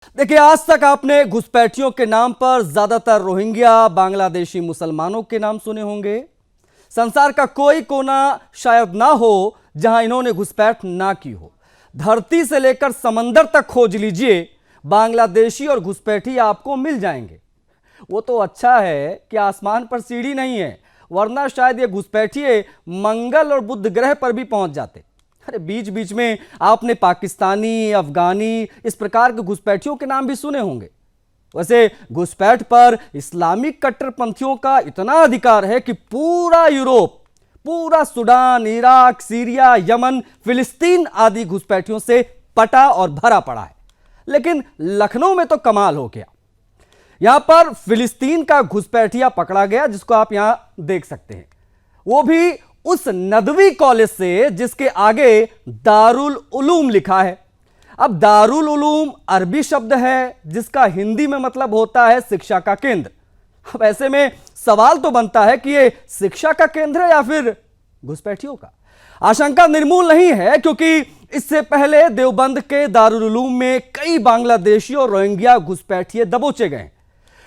देखिए, आज तक आपने घुसपैठियों के नाम पर ज्यादातर रोहिंग्या बांग्लादेशी मुसलमानों के नाम सुने होंगे। संसार का कोई कोना शायद ना हो जहां इन्होंने घुसपैठ ना की हो। धरती से लेकर समंदर तक खोज लीजिए, बांग्लादेशी और घुसपैठी आपको मिल जाएंगे। वो तो अच्छा है कि आसमान पर सीढ़ी नहीं है, वरना शायद ये घुसपैठिए मंगल और बुध ग्रह पर भी पहुंच जाते। अरे बीच बीच में आपने पाकिस्तानी, अफगानी, इस प्रकार के घुसपैठियों के नाम भी सुने होंगे। वैसे घुसपैठ पर इस्लामिक कट्टरपंथियों का इतना अधिकार है कि पूरा यूरोप, पूरा सूडान, इराक, सीरिया, यमन, फिलिस्तीन आदि घुसपैठियों से पटा और भरा पड़ा है। लेकिन लखनऊ में तो कमाल हो गया। यहां पर फिलिस्तीन का घुसपैठिया पकड़ा गया, जिसको आप यहां देख सकते हैं। वो भी उस नदवी कॉलेज से जिसके आगे दारुल उलूम लिखा है। अब दारुल उलूम अरबी शब्द है जिसका हिंदी में मतलब होता है शिक्षा का केंद्र। अब ऐसे में सवाल तो बनता है कि ये शिक्षा का केंद्र है या फिर घुसपैठियों का। आशंका निर्मूल नहीं है, क्योंकि इससे पहले देवबंद के दारुल उलूम में कई बांग्लादेशी और रोहिंग्या घुसपैठिए दबोचे गए।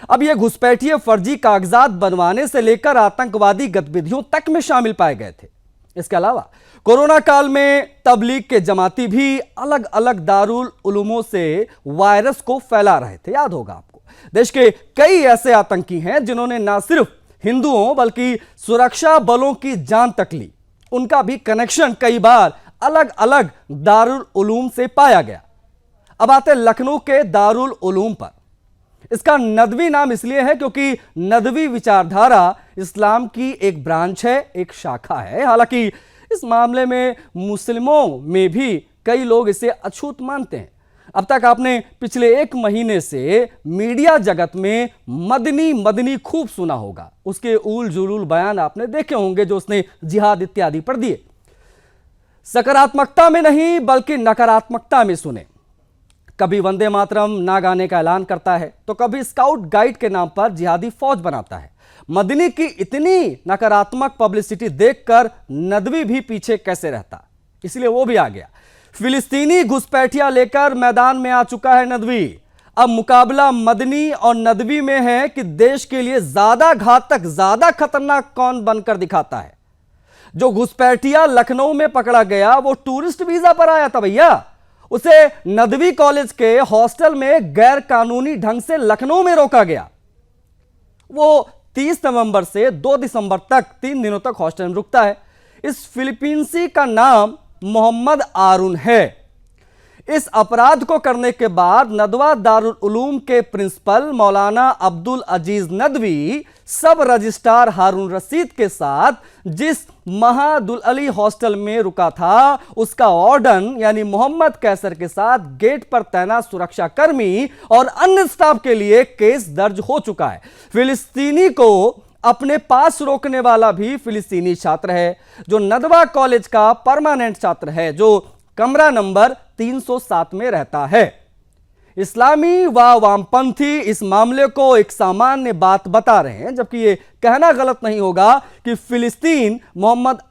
अब ये घुसपैठिए फर्जी कागजात बनवाने से लेकर आतंकवादी गतिविधियों तक में शामिल पाए गए थे। इसके अलावा कोरोना काल में तबलीग के जमाती भी अलग अलग दारुल उलूमों से वायरस को फैला रहे थे। याद होगा आपको, देश के कई ऐसे आतंकी हैं जिन्होंने न सिर्फ हिंदुओं बल्कि सुरक्षा बलों की जान तक ली। उनका भी कनेक्शन कई बार अलग अलग दारुल उलूम से पाया गया। अब आते लखनऊ के दारुल उलूम पर। इसका नदवी नाम इसलिए है क्योंकि नदवी विचारधारा इस्लाम की एक ब्रांच है, एक शाखा है। हालांकि इस मामले में मुस्लिमों में भी कई लोग इसे अछूत मानते हैं। अब तक आपने पिछले एक महीने से मीडिया जगत में मदनी मदनी खूब सुना होगा। उसके उल जुलूल बयान आपने देखे होंगे जो उसने जिहाद इत्यादि पर दिए। सकारात्मकता में नहीं बल्कि नकारात्मकता में सुने। कभी वंदे मातरम ना गाने का ऐलान करता है तो कभी स्काउट गाइड के नाम पर जिहादी फौज बनाता है। मदनी की इतनी नकारात्मक पब्लिसिटी देखकर नदवी भी पीछे कैसे रहता, इसलिए वो भी आ गया। फिलिस्तीनी घुसपैठिया लेकर मैदान में आ चुका है नदवी। अब मुकाबला मदनी और नदवी में है कि देश के लिए ज्यादा घातक, ज्यादा खतरनाक कौन बनकर दिखाता है। जो घुसपैठिया लखनऊ में पकड़ा गया वो टूरिस्ट वीजा पर आया था भैया। उसे नदवी कॉलेज के हॉस्टल में गैर कानूनी ढंग से लखनऊ में रोका गया। वो 30 नवंबर से 2 दिसंबर तक 3 दिनों तक हॉस्टल में रुकता है। इस फिलीपींसी का नाम मोहम्मद आरून है। इस अपराध को करने के बाद नदवा दारुल उलूम के प्रिंसिपल मौलाना अब्दुल अजीज नदवी सब रजिस्ट्रार हारून रशीद के साथ जिस महादुल अली हॉस्टल में रुका था, उसका वार्डन यानी मोहम्मद कैसर के साथ गेट पर तैनात सुरक्षा कर्मी और अन्य स्टाफ के लिए केस दर्ज हो चुका है। फिलिस्तीनी को अपने पास रोकने वाला भी फिलिस्तीनी छात्र है जो नदवा कॉलेज का परमानेंट छात्र है, जो कमरा नंबर 307 में रहता है। इस्लामी व वामपंथी इस मामले को एक सामान्य बात बता रहे हैं, जबकि यह कहना गलत नहीं होगा कि फिलिस्तीनी मोहम्मद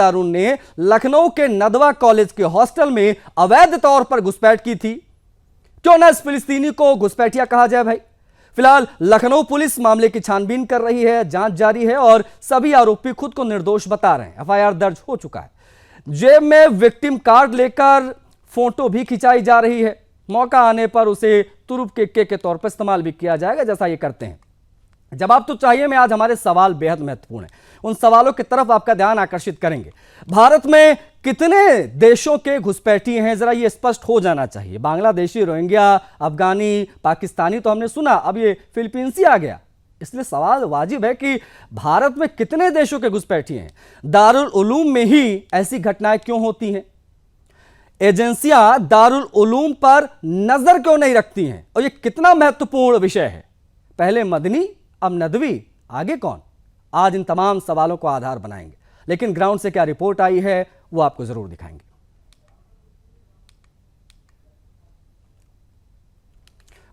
आरून ने लखनऊ के नदवा कॉलेज के हॉस्टल में अवैध तौर पर घुसपैठ की थी। क्यों ना इस फिलिस्तीनी को घुसपैठिया कहा जाए भाई। फिलहाल लखनऊ पुलिस मामले की छानबीन कर रही है, जांच जारी है और सभी आरोपी खुद को निर्दोष बता रहे हैं। एफआईआर दर्ज हो चुका है। जेब में विक्टिम कार्ड लेकर फोटो भी खिंचाई जा रही है। मौका आने पर उसे तुरुप के तौर पर इस्तेमाल भी किया जाएगा, जैसा ये करते हैं। जवाब तो चाहिए में आज हमारे सवाल बेहद महत्वपूर्ण है। उन सवालों की तरफ आपका ध्यान आकर्षित करेंगे। भारत में कितने देशों के घुसपैठी हैं, जरा ये स्पष्ट हो जाना चाहिए। बांग्लादेशी, रोहिंग्या, अफगानी, पाकिस्तानी तो हमने सुना, अब ये फिलीपींसी आ गया। इसलिए सवाल वाजिब है कि भारत में कितने देशों के घुसपैठी हैं। दारुल उलूम में ही ऐसी घटनाएं क्यों होती हैं? एजेंसियां दारुल उलूम पर नजर क्यों नहीं रखती हैं? और यह कितना महत्वपूर्ण विषय है। पहले मदनी, अब नदवी, आगे कौन? आज इन तमाम सवालों को आधार बनाएंगे। लेकिन ग्राउंड से क्या रिपोर्ट आई है वो आपको जरूर दिखाएंगे।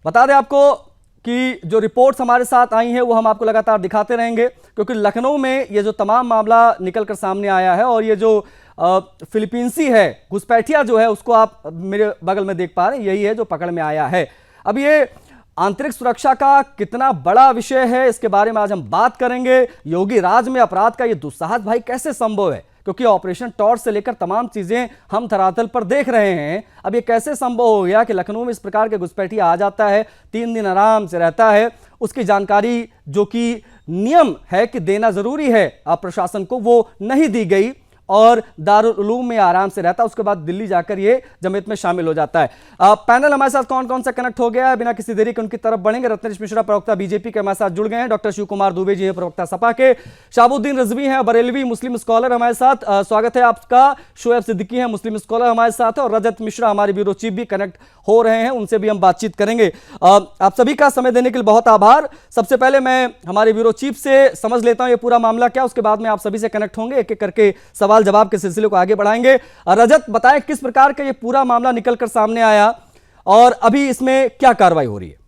बता दें आपको कि जो रिपोर्ट्स हमारे साथ आई हैं वो हम आपको लगातार दिखाते रहेंगे, क्योंकि लखनऊ में ये जो तमाम मामला निकलकर सामने आया है और ये जो फिलीपींसी है, घुसपैठिया जो है उसको आप मेरे बगल में देख पा रहे हैं, यही है जो पकड़ में आया है। अब ये आंतरिक सुरक्षा का कितना बड़ा विषय है, इसके बारे में आज हम बात करेंगे। योगी राज में अपराध का ये दुस्साहस भाई कैसे संभव है, क्योंकि ऑपरेशन टॉर्च से लेकर तमाम चीजें हम धरातल पर देख रहे हैं। अब ये कैसे संभव हो गया कि लखनऊ में इस प्रकार के घुसपैठिया आ जाता है, 3 दिन आराम से रहता है, उसकी जानकारी जो कि नियम है कि देना जरूरी है प्रशासन को, वो नहीं दी गई और दारुल उलूम में आराम से रहता, उसके बाद दिल्ली जाकर ये जमीयत में शामिल हो जाता है। पैनल हमारे साथ कौन कौन सा कनेक्ट हो गया है, बिना किसी देरी के उनकी तरफ बढ़ेंगे। रत्नेश मिश्रा प्रवक्ता बीजेपी के हमारे साथ जुड़ गए हैं, डॉक्टर शिव कुमार दुबे जी हैं प्रवक्ता सपा के, शाहबुद्दीन रिजवी हैं बरेलवी मुस्लिम स्कॉलर हमारे साथ, स्वागत है आपका। शोएब सिद्दीकी हैं मुस्लिम स्कॉलर हमारे साथ है, और रजत मिश्रा हमारे ब्यूरो चीफ भी कनेक्ट हो रहे हैं, उनसे भी हम बातचीत करेंगे। आप सभी का समय देने के लिए बहुत आभार। सबसे पहले मैं हमारे ब्यूरो चीफ से समझ लेता हूं ये पूरा मामला क्या, उसके बाद में आप सभी से कनेक्ट होंगे, एक एक करके सवाल जवाब के सिलसिले को आगे बढ़ाएंगे। रजत, बताएं किस प्रकार का ये पूरा मामला निकलकर सामने आया और अभी इसमें क्या कार्रवाई हो रही है?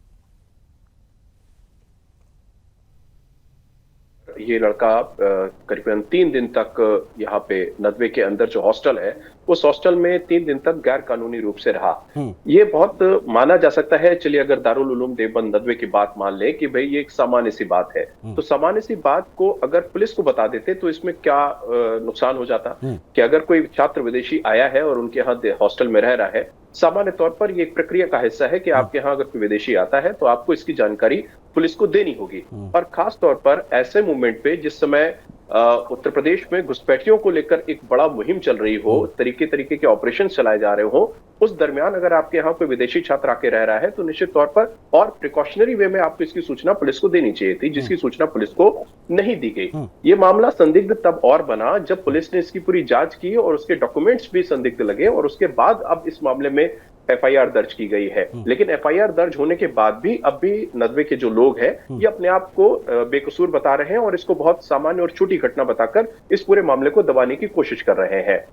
ये लड़का करीबन 3 दिन तक यहाँ पे नदवे के अंदर जो हॉस्टल है, उस हॉस्टल में 3 दिन तक गैर कानूनी रूप से रहा। ये बहुत माना जा सकता है। चलिए, अगर दारुल उलूम देवबंद नदवे की बात मान ले कि भाई ये एक सामान्य सी बात है, तो सामान्य सी बात को अगर पुलिस को बता देते तो इसमें क्या नुकसान हो जाता कि अगर कोई छात्र विदेशी आया है और उनके यहाँ हॉस्टल में रह रहा है, सामान्य तौर पर ये एक प्रक्रिया का हिस्सा है कि आपके यहाँ अगर कोई विदेशी आता है तो आपको इसकी जानकारी पुलिस को देनी होगी। और खास तौर पर ऐसे मूवमेंट पे जिस समय उत्तर प्रदेश में घुसपैठियों को लेकर एक बड़ा मुहिम चल रही हो, तरीके तरीके के ऑपरेशन चलाए जा रहे हो, उस दरमियान अगर आपके यहाँ कोई विदेशी छात्र आके रह रहा है तो निश्चित तौर पर और प्रिकॉशनरी वे में आपको इसकी सूचना पुलिस को देनी चाहिए थी, जिसकी सूचना पुलिस को नहीं दी गई। ये मामला संदिग्ध तब और बना जब पुलिस ने इसकी पूरी जांच की और उसके डॉक्यूमेंट्स भी संदिग्ध लगे, और उसके बाद अब इस मामले में एफआईआर दर्ज की गई है। लेकिन एफआईआर दर्ज होने के बाद भी अब भी नदवे के जो लोग हैं ये अपने आप को बेकसूर बता रहे हैं और इसको बहुत सामान्य और छोटी घटना बताकर इस पूरे मामले को दबाने की कोशिश कर रहे हैं।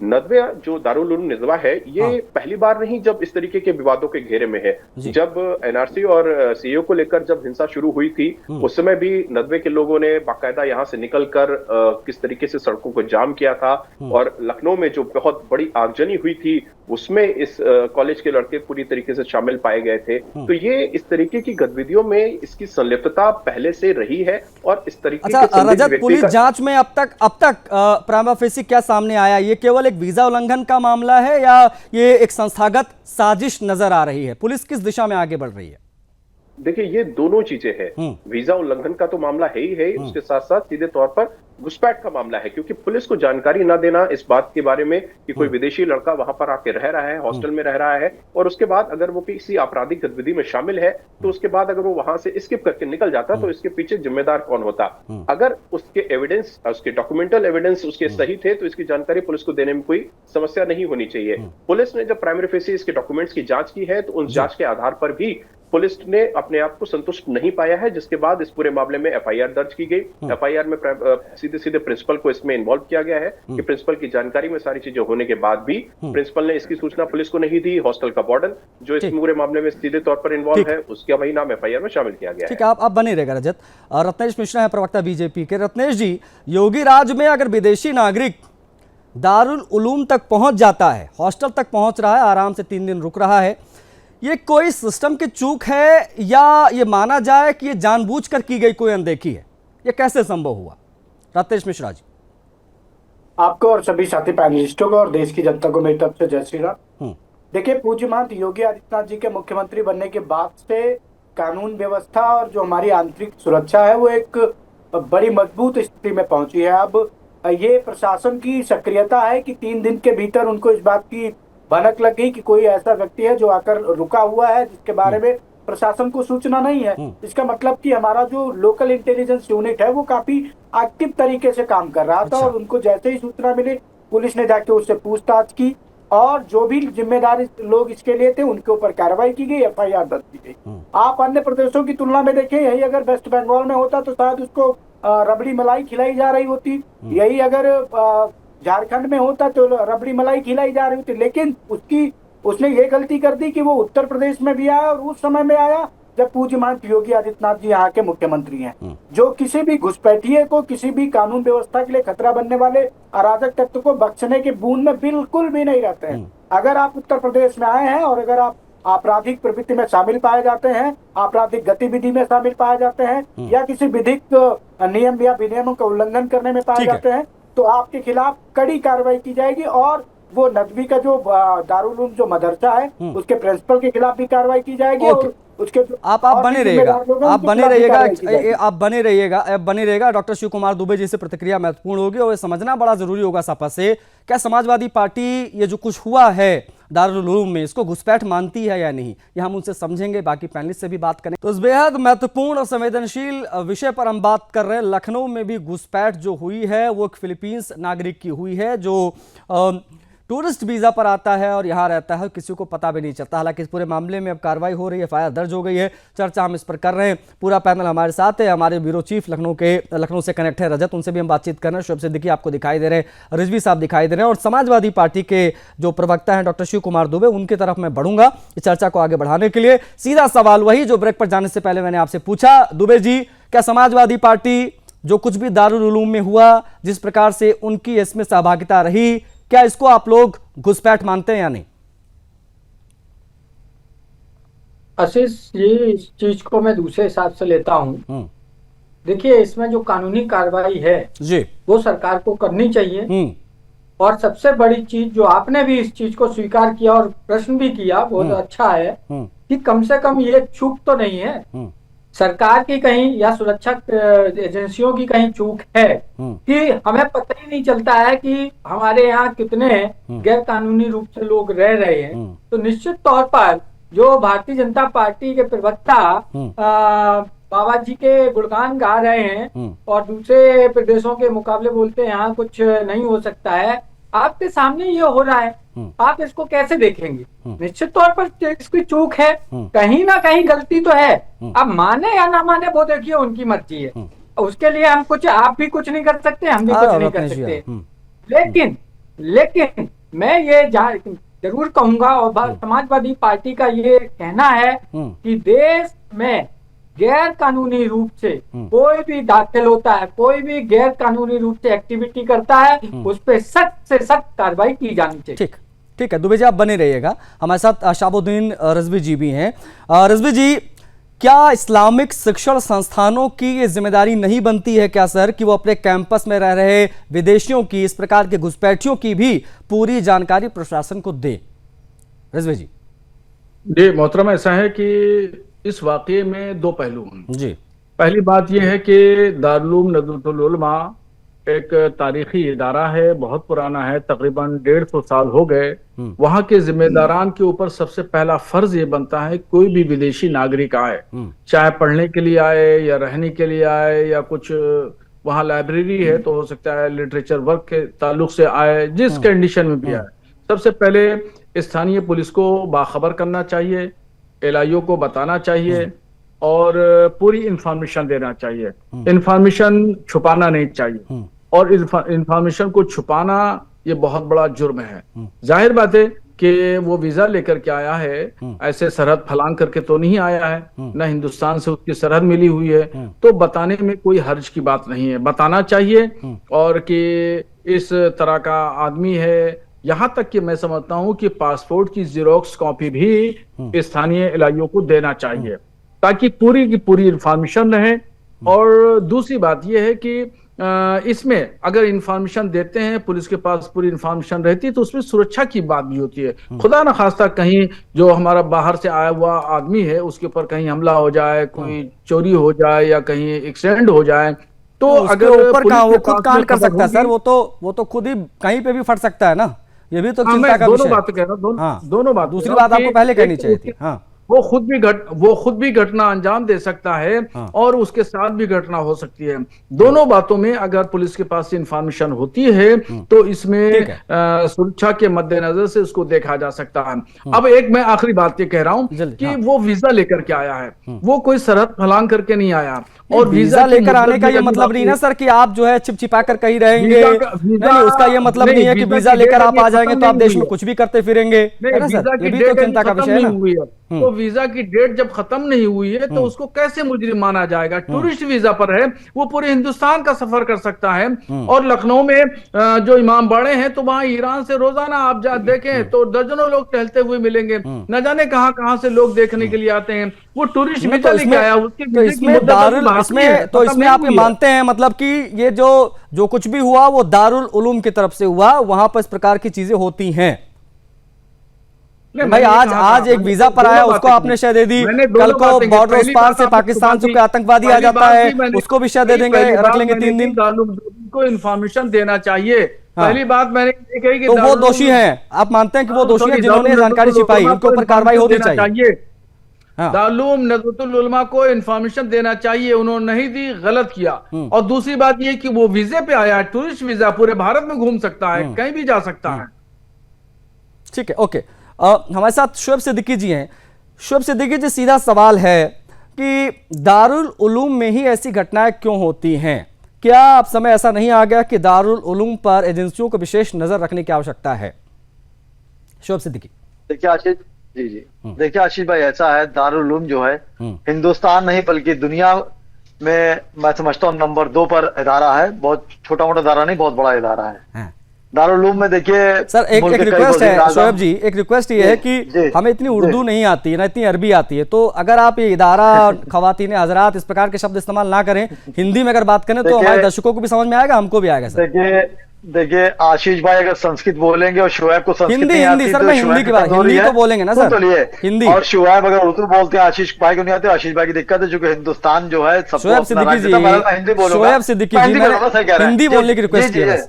नदवे जो दारुल उलूम नदवा है, ये पहली बार नहीं जब इस तरीके के विवादों के घेरे में है। जब एनआरसी और सीएओ को लेकर जब हिंसा शुरू हुई थी, उस समय भी नदवे के लोगों ने बाकायदा यहाँ से निकलकर किस तरीके से सड़कों को जाम किया था, और लखनऊ में जो बहुत बड़ी आगजनी हुई थी उसमें इस कॉलेज के लड़के पूरी तरीके से शामिल पाए गए थे। तो ये इस तरीके की गतिविधियों में इसकी संलिप्तता पहले से रही है। और इस तरीके अच्छा रजत, पुलिस जांच में अब तक प्राइमा फेसी क्या सामने आया? ये केवल एक वीजा उल्लंघन का मामला है या ये एक संस्थागत साजिश नजर आ रही है? पुलिस किस दिशा में आगे बढ़ रही है? देखिए, ये दोनों चीजें हैं। वीजा उल्लंघन का तो मामला है ही है, उसके साथ साथ सीधे तौर पर घुसपैठ का मामला है, क्योंकि पुलिस को जानकारी ना देना इस बात के बारे में कि कोई विदेशी लड़का वहां पर आके रह रहा है, हॉस्टल में रह रहा है, और उसके बाद अगर वो किसी आपराधिक गतिविधि में शामिल है तो उसके बाद अगर वो वहां से स्किप करके निकल जाता तो इसके पीछे जिम्मेदार कौन होता? अगर उसके एविडेंस, उसके डॉक्यूमेंटल एविडेंस उसके सही थे तो इसकी जानकारी पुलिस को देने में कोई समस्या नहीं होनी चाहिए। पुलिस ने जब प्राइमरी फेसी इसके डॉक्यूमेंट्स की जांच की है तो उस जांच के आधार पर भी पुलिस ने अपने आप को संतुष्ट नहीं पाया है, जिसके बाद इस पूरे मामले में एफआईआर दर्ज की गई। एफआईआर में सीधे सीधे प्रिंसिपल को इसमें इन्वॉल्व किया गया है कि प्रिंसिपल की जानकारी में सारी चीजें होने के बाद भी प्रिंसिपल ने इसकी सूचना पुलिस को नहीं दी। हॉस्टल का वार्डन जो इस पूरे मामले में सीधे तौर पर इन्वॉल्व है, उसका वही नाम एफआईआर में शामिल किया गया है। ठीक है, आप बने रहेगा रजत। रत्नेश मिश्रा है प्रवक्ता बीजेपी के। रत्नेश जी, योगी राज में अगर विदेशी नागरिक दारुल उलूम तक पहुंच जाता है, हॉस्टल तक पहुंच रहा है, आराम से 3 दिन रुक रहा है, ये कोई सिस्टम की चूक है या ये माना जाए कि ये जानबूझकर की गई कोई अनदेखी है? ये कैसे संभव हुआ? रत्नेश मिश्रा जी। आपको और सभी साथी पैनलिस्टों को और देश की जनता को मेरी तरफ से जय श्री राम। देखिए, पूज्य महंत योगी आदित्यनाथ जी के मुख्यमंत्री बनने के बाद से कानून व्यवस्था और जो हमारी आंतरिक सुरक्षा है वो एक बड़ी मजबूत स्थिति में पहुंची है। अब ये प्रशासन की सक्रियता है कि 3 दिन के भीतर उनको इस बात की भनक लग गई कि कोई ऐसा व्यक्ति है जो आकर रुका हुआ है जिसके बारे में प्रशासन को सूचना नहीं है। इसका मतलब कि हमारा जो लोकल इंटेलिजेंस यूनिट है वो काफी एक्टिव तरीके से काम कर रहा था, और उनको जैसे ही सूचना मिली पुलिस ने जाके उससे पूछताछ की और जो भी जिम्मेदार लोग इसके लिए थे उनके ऊपर कार्रवाई की गई, एफआईआर दर्ज की गई। आप अन्य प्रदेशों की तुलना में देखें, यही अगर वेस्ट बंगाल में होता तो शायद उसको रबड़ी मलाई खिलाई जा रही होती, यही अगर झारखंड में होता तो रबड़ी मलाई खिलाई जा रही होती। लेकिन उसने ये गलती कर दी कि वो उत्तर प्रदेश में भी आया और उस समय में आया जब पूज्य महंत योगी आदित्यनाथ जी यहाँ के मुख्यमंत्री हैं, जो किसी भी घुसपैठिए को, किसी भी कानून व्यवस्था के लिए खतरा बनने वाले अराजक तत्व को बख्शने के बूंद में बिल्कुल भी नहीं रहते हैं। अगर आप उत्तर प्रदेश में आए हैं और अगर आप आपराधिक प्रवृत्ति में शामिल पाए जाते हैं, आपराधिक गतिविधि में शामिल पाए जाते हैं, या किसी विधिक नियम या विनियमों का उल्लंघन करने में पाए जाते हैं, तो आपके खिलाफ कड़ी कार्रवाई की जाएगी। और वो नदवी का जो दारुल उलूम जो मदरसा है, उसके प्रिंसिपल के खिलाफ भी कार्रवाई की जाएगी। और उसके आप बने रहिएगा डॉक्टर शिव कुमार दुबे जी से प्रतिक्रिया महत्वपूर्ण होगी और ये समझना बड़ा जरूरी होगा सपा से, क्या समाजवादी पार्टी ये जो कुछ हुआ है दारुल उलूम में, इसको घुसपैठ मानती है या नहीं, ये हम उनसे समझेंगे। बाकी पैनलिस्ट से भी बात करें। तो इस बेहद महत्वपूर्ण और संवेदनशील विषय पर हम बात कर रहे हैं। लखनऊ में भी घुसपैठ जो हुई है वो एक फिलीपींस नागरिक की हुई है, जो टूरिस्ट वीजा पर आता है और यहाँ रहता है, किसी को पता भी नहीं चलता। हालांकि इस पूरे मामले में अब कार्रवाई हो रही है, एफआईआर दर्ज हो गई है, चर्चा हम इस पर कर रहे हैं। पूरा पैनल हमारे साथ है, हमारे ब्यूरो चीफ लखनऊ से कनेक्ट है रजत, उनसे भी हम बातचीत कर रहे हैं। शुभ सिद्दीकी आपको दिखाई दे रहे हैं, रिजवी साहब दिखाई दे रहे हैं, और समाजवादी पार्टी के जो प्रवक्ता हैं डॉक्टर शिव कुमार दुबे, उनकी तरफ मैं बढ़ूंगा इस चर्चा को आगे बढ़ाने के लिए। सीधा सवाल वही जो ब्रेक पर जाने से पहले मैंने आपसे पूछा, दुबे जी, क्या समाजवादी पार्टी जो कुछ भी दारुल उलूम में हुआ, जिस प्रकार से उनकी इसमें सहभागिता रही, क्या इसको आप लोग घुसपैठ मानते हैं या नहीं? आशीष जी, इस चीज को मैं दूसरे हिसाब से लेता हूँ। देखिए, इसमें जो कानूनी कार्रवाई है जी, वो सरकार को करनी चाहिए। और सबसे बड़ी चीज जो आपने भी इस चीज को स्वीकार किया और प्रश्न भी किया, बहुत अच्छा है कि कम से कम ये चूक तो नहीं है सरकार की कहीं या सुरक्षा एजेंसियों की कहीं चूक है कि हमें पता ही नहीं चलता है कि हमारे यहाँ कितने गैर कानूनी रूप से लोग रह रहे हैं। तो निश्चित तौर पर जो भारतीय जनता पार्टी के प्रवक्ता बाबा जी के गुणगान गा रहे हैं और दूसरे प्रदेशों के मुकाबले बोलते हैं यहाँ कुछ नहीं हो सकता है, आपके सामने ये हो रहा है, आप इसको कैसे देखेंगे? निश्चित तौर पर इसकी चूक है, कहीं ना कहीं गलती तो है। अब माने या ना माने वो देखिए उनकी मर्जी है, उसके लिए हम कुछ, आप भी कुछ नहीं कर सकते, हम भी कुछ नहीं कर सकते। लेकिन मैं ये जरूर कहूंगा, और समाजवादी पार्टी का ये कहना है कि देश में गैर कानूनी रूप से कोई भी दाखिल होता है, कोई भी गैर कानूनी रूप से एक्टिविटी करता है, उस पर सख्त से सख्त कार्रवाई की जानी चाहिए। ठीक है दुबे जी, आप बने रहिएगा। हमारे साथ शाबुद्दीन रिजवी जी भी हैं। रिजवी जी, क्या इस्लामिक शिक्षण संस्थानों की ये जिम्मेदारी नहीं बनती है क्या सर कि वो अपने कैंपस में रह रहे विदेशियों की, इस प्रकार के घुसपैठियों की भी पूरी जानकारी प्रशासन को दे? रिजवी जी। जी मोहतरम, ऐसा है कि इस वाकये में दो पहलू हैं जी। पहली बात यह है कि दारुल उलूम नदवतुल उलमा एक तारीखी इदारा है, बहुत पुराना है, तकरीबन 150 साल हो गए। वहां के जिम्मेदारान के ऊपर सबसे पहला फर्ज ये बनता है, कोई भी विदेशी नागरिक आए, चाहे पढ़ने के लिए आए या रहने के लिए आए या कुछ वहां लाइब्रेरी है तो हो सकता है लिटरेचर वर्क के ताल्लुक से आए, जिस कंडीशन में भी आए, सबसे पहले स्थानीय पुलिस को बाखबर करना चाहिए, एलआईओ को बताना चाहिए और पूरी इंफॉर्मेशन देना चाहिए। इंफॉर्मेशन छुपाना नहीं चाहिए, और इंफॉर्मेशन को छुपाना ये बहुत बड़ा जुर्म है। जाहिर बात है कि वो वीजा लेकर के आया है, ऐसे सरहद फलांग करके तो नहीं आया है, न हिंदुस्तान से उसकी सरहद मिली हुई है, तो बताने में कोई हर्ज की बात नहीं है, बताना चाहिए। और कि इस तरह का आदमी है, यहां तक कि मैं समझता हूं कि पासपोर्ट की जेरोक्स कॉपी भी स्थानीय एलआईओ को देना चाहिए ताकि पूरी की पूरी इंफॉर्मेशन रहे। और दूसरी बात यह है कि इसमें अगर इंफॉर्मेशन देते हैं, पुलिस के पास पूरी इंफॉर्मेशन रहती है, तो उसमें सुरक्षा की बात भी होती है। खुदा न खास्ता कहीं जो हमारा बाहर से आया हुआ आदमी है उसके ऊपर कहीं हमला हो जाए, कोई चोरी हो जाए या कहीं एक्सीडेंट हो जाए, तो अगर ऊपर कहां वो खुद कांड कर सकता है सर, वो तो खुद ही कहीं पे भी फट सकता है ना, ये भी तो चिंता का विषय है। दोनों बात कह रहा हूं, दोनों बात। दूसरी बात आपको पहले कहनी चाहिए थी। हाँ, वो खुद भी घटना अंजाम दे सकता है और उसके साथ भी घटना हो सकती है। दोनों बातों में अगर पुलिस के पास इंफॉर्मेशन होती है तो इसमें सुरक्षा के मद्देनजर से उसको देखा जा सकता है। अब एक मैं आखिरी बात ये कह रहा हूं कि वो वीजा लेकर के आया है, वो कोई सरहद फलांग करके नहीं आया। और वीजा लेकर आने का ये मतलब नहीं ना सर कि आप जो है चिपचिपा कर कहीं रहेंगे, नहीं, उसका ये मतलब नहीं है कि वीजा लेकर आप आ जाएंगे तो आप देश में कुछ भी करते फिरेंगे, है ना सर? ये भी तो चिंता का विषय है ना। तो वीजा की डेट जब खत्म नहीं हुई है तो उसको कैसे मुजरिम माना जाएगा? टूरिस्ट वीजा पर है, वो पूरे हिंदुस्तान का सफर कर सकता है। और लखनऊ में जो इमाम बाड़े हैं तो वहां ईरान से रोजाना आप देखें तो दर्जनों लोग टहलते हुए मिलेंगे, न जाने कहां कहां से लोग देखने के लिए आते हैं। वो टूरिस्ट वीजा लेके आया, उसके तो इसमें आप ये मानते हैं मतलब कि ये जो कुछ भी हुआ वो दारुल उलूम की तरफ से हुआ, वहां पर इस प्रकार की चीजें होती हैं? भाई आज एक वीजा पर आया, उसको आपने शय दे दी, कल को बॉर्डर उस पार से पाकिस्तान से कोई आतंकवादी आ जाता है, उसको भी शय दे देंगे, रख लेंगे 3 दिन। को इन्फॉर्मेशन देना चाहिए। पहली बात मैंने ये कही कि तो वो दोषी हैं, आप मानते हैं कि वो दोषी हैं जिन्होंने जानकारी छिपाई, उनके ऊपर कार्रवाई होनी चाहिए? दारुल नज़रतुल उलमा को इन्फॉर्मेशन देना चाहिए, उन्होंने नहीं दी, गलत किया। और दूसरी बात ये कि वो वीजे पे आया है, टूरिस्ट वीजा, पूरे भारत में घूम सकता है, कहीं भी जा सकता है। ठीक है, ओके। हमारे साथ शुएब सिद्दीकी जी हैं। शुएब सिद्दीकी जी, सीधा सवाल है कि दारुल उलूम में ही ऐसी घटनाएं क्यों होती हैं? क्या अब समय ऐसा नहीं आ गया कि दारुल उलूम पर एजेंसियों को विशेष नजर रखने की आवश्यकता है? शुएब सिद्दीकी। देखिए आशीष जी, देखिए आशीष भाई, ऐसा है, दारुल उलूम जो है हिंदुस्तान नहीं बल्कि दुनिया में मैं समझता हूँ नंबर 2 पर इदारा है। बहुत छोटा मोटा इदारा नहीं, बहुत बड़ा इदारा है। दारुल उलूम में देखिए सर, एक रिक्वेस्ट है शोएब जी, एक रिक्वेस्ट ये है कि हमें इतनी उर्दू नहीं आती है ना इतनी अरबी आती है, तो अगर आप ये इदारा, खवातीन हजरात, इस प्रकार के शब्द इस्तेमाल ना करें, हिंदी में अगर बात करें तो हमारे दर्शकों को भी समझ में आएगा, हमको भी आएगा। सर देखिए आशीष भाई, अगर संस्कृत बोलेंगे और शुएब को संस्कृत हिंदी सर, मैं हिंदी की बात, हिंदी तो बोलेंगे ना सर, हिंदी। और शुएब अगर उर्दू बोलते हैं, आशीष भाई को नहीं आते, आशीष भाई की दिक्कत है, क्योंकि हिंदुस्तान जो है सबको शुएब सिद्दीकी जी, शुएब सिद्दीकी जी, हिंदी बोलने की रिक्वेस्ट की है।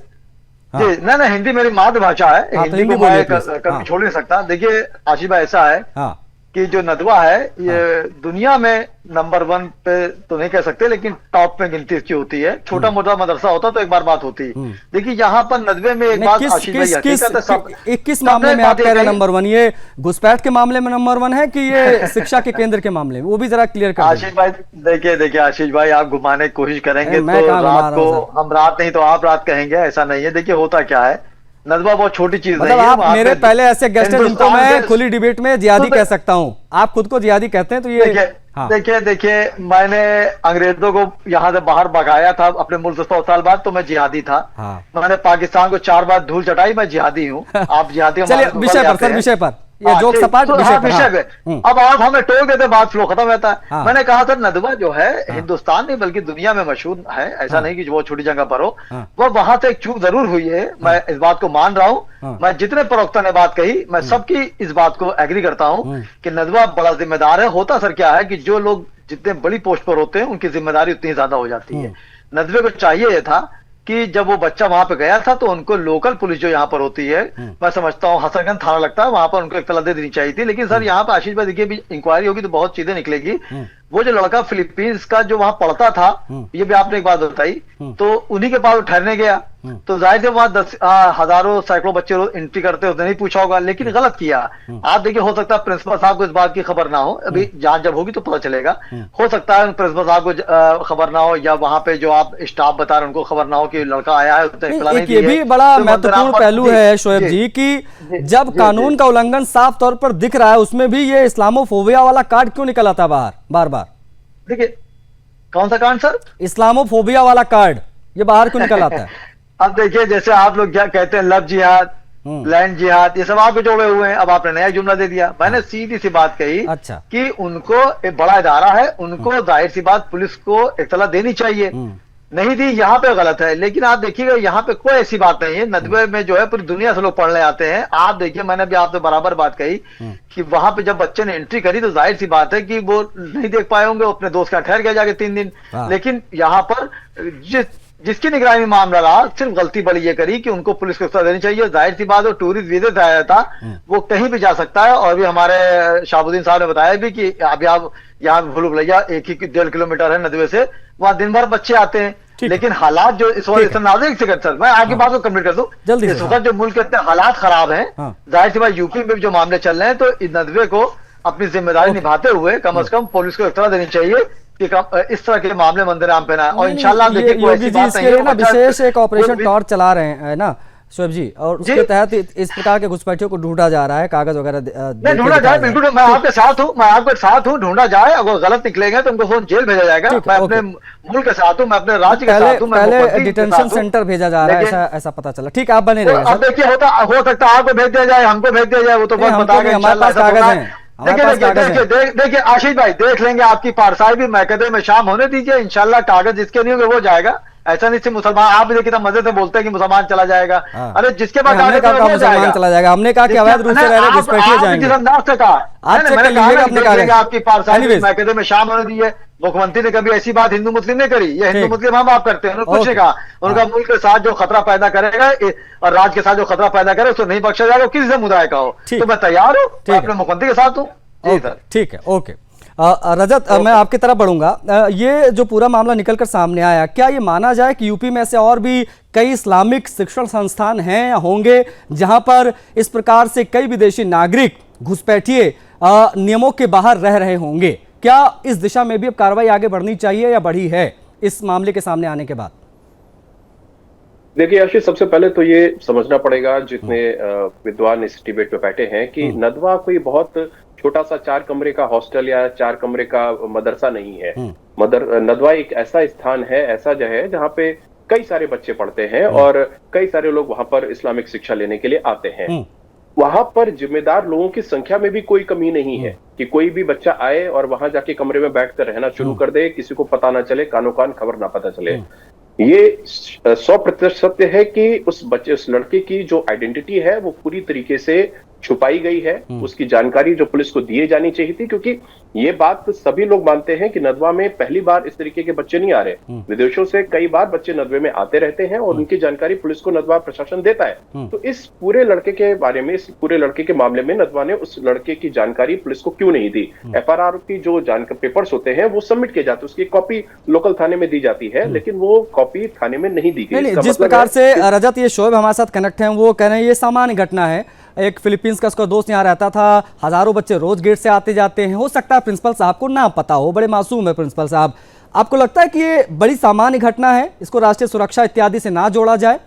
जी नहीं, हिंदी मेरी मातृभाषा है, हिंदी को मैं कभी छोड़ नहीं सकता। देखिए आशीष भाई, ऐसा है कि जो नदवा है ये दुनिया में नंबर 1 पे तो नहीं कह सकते, लेकिन टॉप में गिनती इसकी होती है। छोटा मोटा मदरसा होता तो एक बार बात होती। देखिए यहाँ पर नदवे में एक बात आशीष भाई, किस मामले में आप कह रहे हैं नंबर 1? ये घुसपैठ के मामले में नंबर 1 है कि ये शिक्षा के केंद्र के मामले में? वो भी जरा क्लियर कर आशीष भाई। देखिए आशीष भाई, आप घुमाने की कोशिश करेंगे तो रात को हम रात नहीं तो आप रात कहेंगे, ऐसा नहीं है। देखिए होता क्या है, नदवा बहुत छोटी चीज नहीं है। आप मेरे पहले ऐसे गेस्ट हैं जिनको मैं खुली डिबेट में जिहादी कह सकता हूं, आप खुद को जिहादी कहते हैं, तो ये देखिए मैंने अंग्रेजों को यहाँ से बाहर भगाया था अपने मुल्क से 100 साल बाद, तो मैं जिहादी था। मैंने पाकिस्तान को 4 बार धूल चटाई, मैं जिहादी हूँ। आप जिहादी। चलिए विषय पर सर, विषय पर ये जोक सपाट विषय पे। अब आप हमें टोक देते, बात फ्लो खत्म रहता है। मैंने कहा था नदवा जो है हिंदुस्तान नहीं बल्कि दुनिया में मशहूर है, ऐसा नहीं कि वो छोटी जगह पर हो। वो वहां से एक चूक जरूर हुई है, मैं इस बात को मान रहा हूँ। मैं जितने प्रवक्ता ने बात कही, मैं सबकी इस बात को एग्री करता हूँ कि नदवा बड़ा जिम्मेदार है। होता सर क्या है कि जो लोग जितने बड़ी पोस्ट पर होते हैं उनकी जिम्मेदारी उतनी ज्यादा हो जाती है। नदवे को चाहिए ये था कि जब वो बच्चा वहां पे गया था तो उनको लोकल पुलिस जो यहाँ पर होती है, मैं समझता हूँ हसनगंज थाना लगता है, वहां पर उनको इत्तला दे देनी चाहिए थी। लेकिन सर यहाँ पर आशीष भाई देखिए, भी इंक्वायरी होगी तो बहुत चीजें निकलेगी। वो जो लड़का फिलीपींस का जो वहां पढ़ता था, ये भी आपने एक बात बताई, तो उन्हीं के पास ठहरने गया, तो जाहिर है वहां हजारों सैकड़ों बच्चे रोज एंट्री करते होते, नहीं पूछा होगा, लेकिन गलत किया। आप देखिए, हो सकता है प्रिंसिपल साहब को इस बात की खबर ना हो, अभी जांच जब होगी तो पता चलेगा। हो सकता है प्रिंसिपल साहब को खबर ना हो, या वहां पे जो आप स्टाफ बता रहे उनको खबर ना हो कि लड़का आया है। एक ये भी बड़ा महत्वपूर्ण पहलू है शोएब जी कि जब कानून का उल्लंघन साफ तौर पर दिख रहा है, उसमें भी ये इस्लामोफोबिया वाला कार्ड क्यों निकल आता बार बार? देखिए कौन सा कार्ड सर? इस्लामोफोबिया वाला कार्ड ये बाहर क्यों निकल आता है? अब देखिए, जैसे आप लोग क्या कहते हैं, लव जिहाद, लैंड जिहाद, ये सब आप जोड़े हुए हैं। अब आपने नया जुमला दे दिया। मैंने सीधी सी बात कही कि उनको एक बड़ा इदारा है, उनको जाहिर सी बात पुलिस को इत्तला देनी चाहिए, नहीं दी, यहाँ पे गलत है। लेकिन आप देखिएगा यहाँ पे कोई ऐसी बात नहीं है। नदवे में जो है पूरी दुनिया से लोग पढ़ने आते हैं। आप देखिए, मैंने भी आपसे बराबर बात कही कि वहां पे जब बच्चे ने एंट्री करी तो जाहिर सी बात है कि वो नहीं देख पाए होंगे, अपने दोस्त का ठहर गया जाके 3 दिन। लेकिन यहाँ पर जिसकी निगरानी में मामला रहा, सिर्फ गलती बड़ी ये करी कि उनको पुलिस को इत्तला देनी चाहिए। जाहिर सी बात है, टूरिस्ट वीजे से आया था, वो कहीं भी जा सकता है। और भी हमारे शाहबुद्दीन साहब ने बताया भी कि अभी आप यहाँ भूल भुलैया 1-1.5 किलोमीटर है नदवे से, वहां दिन भर बच्चे आते हैं। लेकिन हालात जो इस वक्त नाजुक से सर, मैं आगे बात को कंप्लीट कर दूं। इस वक्त जो मुल्क के इतने हालात खराब हैं, जाहिर सी बात यूपी में जो मामले चल रहे हैं, तो इस नदवे को अपनी जिम्मेदारी निभाते हुए कम से कम पुलिस को इत्तला देनी चाहिए कि इस तरह के मामले मंदिर आम पे ना। और इंशाल्लाह देखिए, कोई ऐसी बात नहीं है। विशेष एक ऑपरेशन टॉर्च चला रहे हैं ना शोएब जी, और उसके तहत इस प्रकार के घुसपैठियों को ढूंढा जा रहा है, कागज वगैरह नहीं ढूंढा जाए, बिल्कुल मैं आपके साथ हूँ, मैं आपके साथ हूँ, ढूंढा जाए, अगर गलत निकलेंगे तो उनको जेल भेजा जाएगा। मैं अपने मुल्क के साथ हूँ, मैं अपने राज्य के साथ हूँ, पहले डिटेंशन सेंटर भेजा जा रहा है, ऐसा पता चला। ठीक है, आप बने रहिए। अब देखिए हो सकता है आपको भेज दिया जाए, हमको भेज दिया जाए, वो तो बहुत बताएंगे। हमारे पास कागज है। देखिए आशीष भाई, देख लेंगे आपकी पारसाई भी महकदे में शाम होने दीजिए, इंशाल्लाह कागज जिसके नहीं होंगे वो जाएगा। ऐसा नहीं मुसलमान, आप भी देखिए मजे से बोलते हैं कि मुसलमान चला जाएगा। अरे जिसके पास मुसलमान चला जाएगा, हमने कहा कि अवैध रूप से रह रहे घुसपैठिए जाएंगे। आपकी पारसाई महकदे में शाम होने दीजिए। मुख्यमंत्री ने कभी ऐसी बात हिंदू मुस्लिम नहीं करी, ये हिंदू मुस्लिम हम आप करते हैं, कुछ नहीं कहा। उनका मुल्क के साथ जो खतरा पैदा करेगा और राज्य के साथ जो खतरा पैदा करे उसको नहीं बख्शा जाएगा, किसी समुदाय का हो। तो मैं तैयार हूँ, अपने मुख्यमंत्री के साथ हूँ। ठीक है, ओके। रजत, मैं आपकी तरफ बढ़ूंगा। ये जो पूरा मामला निकलकर सामने आया, क्या ये माना जाए कि यूपी में ऐसे और भी कई इस्लामिक शिक्षण संस्थान हैं या होंगे जहां पर इस प्रकार से कई विदेशी नागरिक घुसपैठिए नियमों के बाहर रह रहे होंगे? क्या इस दिशा में भी अब कार्रवाई आगे बढ़नी चाहिए या बढ़ी है इस मामले के सामने आने के बाद? देखिए आशीष, सबसे पहले तो ये समझना पड़ेगा जितने विद्वान इस डिबेट पे बैठे हैं कि नदवा कोई बहुत छोटा सा 4 कमरे का हॉस्टल या 4 कमरे का मदरसा नहीं है। नदवा एक ऐसा स्थान है, ऐसा जगह है जहाँ पे कई सारे बच्चे पढ़ते हैं और कई सारे लोग वहां पर इस्लामिक शिक्षा लेने के लिए आते हैं। वहां पर जिम्मेदार लोगों की संख्या में भी कोई कमी नहीं है कि कोई भी बच्चा आए और वहां जाके कमरे में बैठकर रहना शुरू कर दे, किसी को पता ना चले, कानो कान खबर ना पता चले। ये 100% सत्य है कि उस लड़के की जो आइडेंटिटी है वो पूरी तरीके से छुपाई गई है। उसकी जानकारी जो पुलिस को दिए जानी चाहिए थी, क्योंकि ये बात सभी लोग मानते हैं कि नदवा में पहली बार इस तरीके के बच्चे नहीं आ रहे। विदेशों से कई बार बच्चे नदवे में आते रहते हैं और उनकी जानकारी पुलिस को नदवा प्रशासन देता है। तो इस पूरे लड़के के बारे में, इस पूरे लड़के के मामले में नदवा ने उस लड़के की जानकारी पुलिस को क्यों नहीं दी? FRR की जो पेपर्स होते हैं वो सबमिट किए जाते हैं, उसकी कॉपी लोकल थाने में दी जाती है, लेकिन वो कॉपी थाने में नहीं दी गई। जिस प्रकार से रजत, ये शोएब हमारे साथ कनेक्ट हैं, वो कह रहे हैं ये सामान्य घटना है। एक फिलीपींस का उसका दोस्त यहाँ रहता था, हजारों बच्चे रोज गेट से आते जाते हैं। हो सकता है प्रिंसिपल साहब को ना पता हो, बड़े मासूम है प्रिंसिपल साहब। आपको लगता है कि ये बड़ी सामान्य घटना है, इसको राष्ट्रीय सुरक्षा इत्यादि से ना जोड़ा जाए?